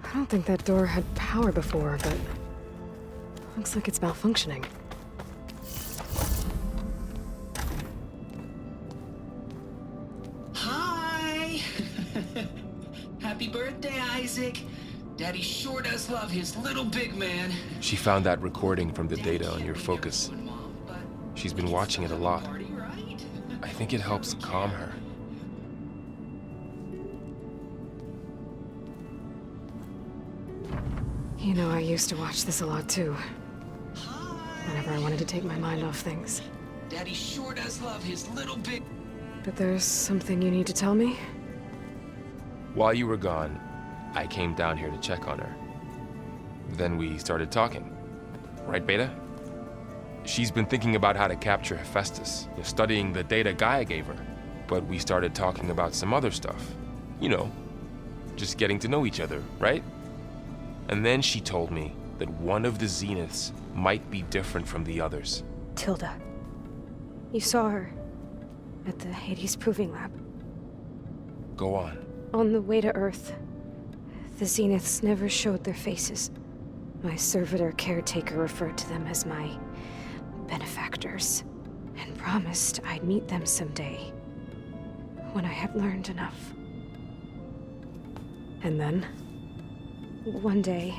I don't think that door had power before, but looks like it's malfunctioning. Hi! Happy birthday, Isaac. Daddy sure does love his little big man. She found that recording from the data on your focus. She's been watching it a lot. I think it helps calm her. You know, I used to watch this a lot too. Whenever I wanted to take my mind off things. Daddy sure does love his little big... But there's something you need to tell me? While you were gone, I came down here to check on her. Then we started talking. Right, Beta? She's been thinking about how to capture Hephaestus, studying the data Gaia gave her. But we started talking about some other stuff. You know, just getting to know each other, right? And then she told me that one of the Zeniths might be different from the others. Tilda. You saw her at the Hades Proving Lab. Go on. On the way to Earth, the Zeniths never showed their faces. My servitor caretaker referred to them as my benefactors, and promised I'd meet them someday, when I had learned enough. And then, one day,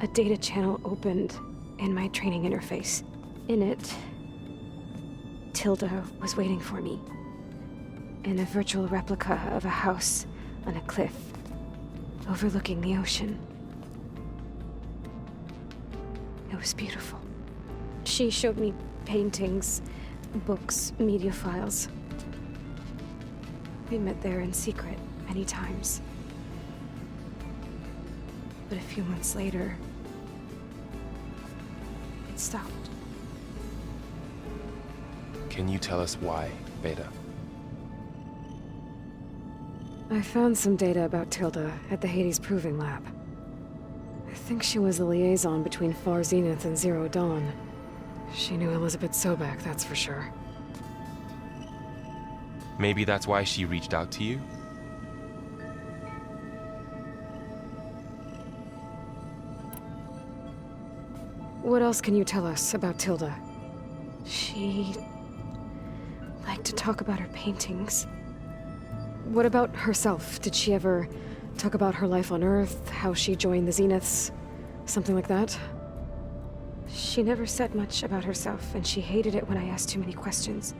a data channel opened in my training interface. In it, Tilda was waiting for me, in a virtual replica of a house on a cliff, overlooking the ocean. It was beautiful. She showed me paintings, books, media files. We met there in secret many times. But a few months later, it stopped. Can you tell us why, Beta? I found some data about Tilda at the Hades Proving Lab. I think she was a liaison between Far Zenith and Zero Dawn. She knew Elizabeth Sobek, that's for sure. Maybe that's why she reached out to you? What else can you tell us about Tilda? She liked to talk about her paintings. What about herself? Did she ever talk about her life on Earth, how she joined the Zeniths, something like that? She never said much about herself, and she hated it when I asked too many questions.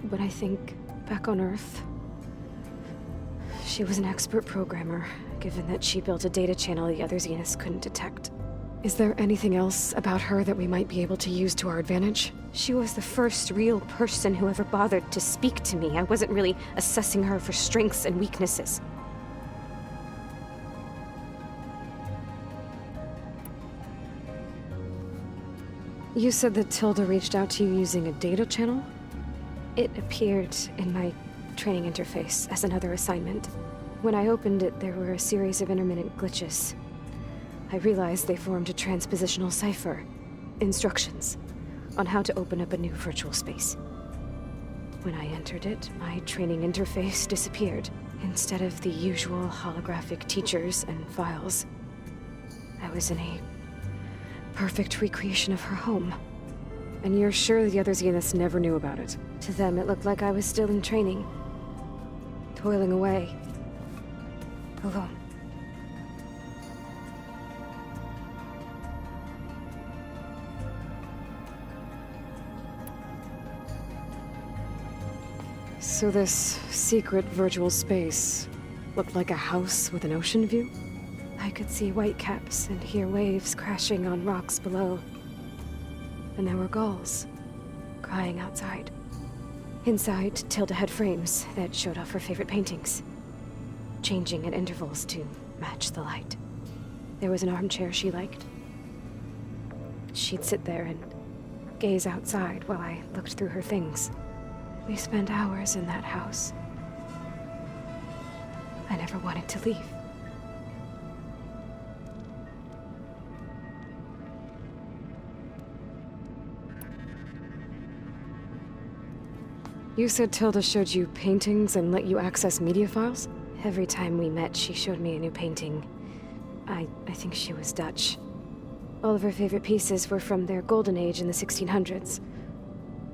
But I think, back on Earth, she was an expert programmer, given that she built a data channel the other Zeniths couldn't detect. Is there anything else about her that we might be able to use to our advantage? She was the first real person who ever bothered to speak to me. I wasn't really assessing her for strengths and weaknesses. You said that Tilda reached out to you using a data channel? It appeared in my training interface as another assignment. When I opened it, there were a series of intermittent glitches. I realized they formed a transpositional cipher. Instructions on how to open up a new virtual space. When I entered it, my training interface disappeared. Instead of the usual holographic teachers and files, I was in a perfect recreation of her home. And you're sure the other Zeniths never knew about it? To them, it looked like I was still in training, toiling away, alone. So this secret virtual space looked like a house with an ocean view? I could see whitecaps and hear waves crashing on rocks below. And there were gulls crying outside. Inside, Tilda had frames that showed off her favorite paintings, changing at intervals to match the light. There was an armchair she liked. She'd sit there and gaze outside while I looked through her things. We spent hours in that house. I never wanted to leave. You said Tilda showed you paintings and let you access media files? Every time we met, she showed me a new painting, I think she was Dutch. All of her favorite pieces were from their golden age in the 1600s.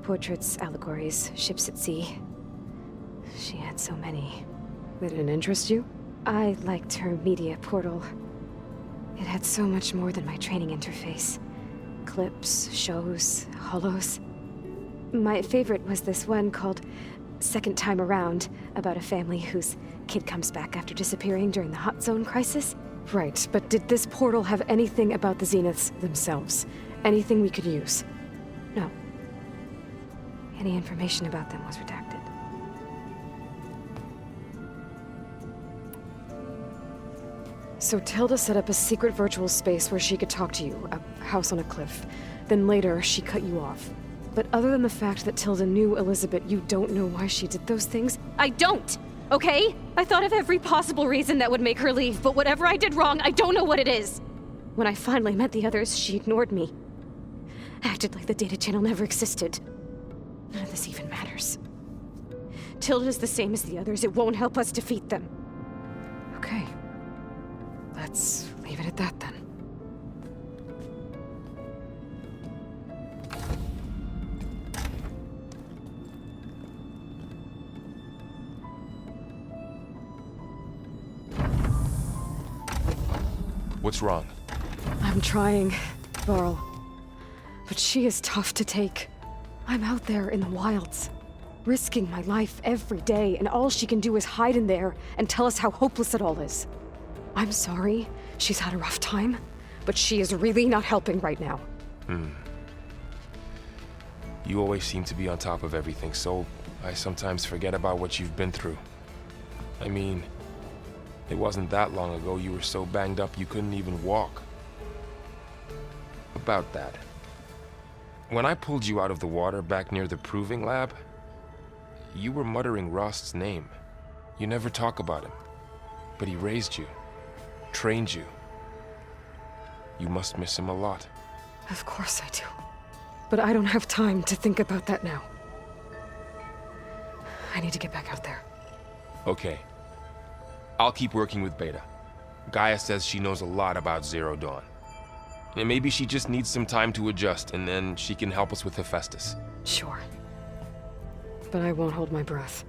Portraits, allegories, ships at sea. She had so many. They didn't interest you? I liked her media portal. It had so much more than my training interface. Clips, shows, holos. My favorite was this one called Second Time Around, about a family whose kid comes back after disappearing during the Hot Zone crisis. Right, but did this portal have anything about the Zeniths themselves? Anything we could use? No. Any information about them was redacted. So Tilda set up a secret virtual space where she could talk to you, a house on a cliff. Then later, she cut you off. But other than the fact that Tilda knew Elizabeth, you don't know why she did those things? I don't! Okay? I thought of every possible reason that would make her leave, but whatever I did wrong, I don't know what it is! When I finally met the others, she ignored me. Acted like the data channel never existed. None of this even matters. Tilda's the same as the others. It won't help us defeat them. Okay. Let's leave it at that then. What's wrong? I'm trying, Varl. But she is tough to take. I'm out there in the wilds, risking my life every day, and all she can do is hide in there and tell us how hopeless it all is. I'm sorry, she's had a rough time, but she is really not helping right now. You always seem to be on top of everything, so I sometimes forget about what you've been through. I mean, it wasn't that long ago you were so banged up you couldn't even walk. About that. When I pulled you out of the water back near the proving lab, you were muttering Rost's name. You never talk about him, but he raised you, trained you. You must miss him a lot. Of course I do. But I don't have time to think about that now. I need to get back out there. Okay. I'll keep working with Beta. Gaia says she knows a lot about Zero Dawn. And maybe she just needs some time to adjust, and then she can help us with Hephaestus. Sure. But I won't hold my breath.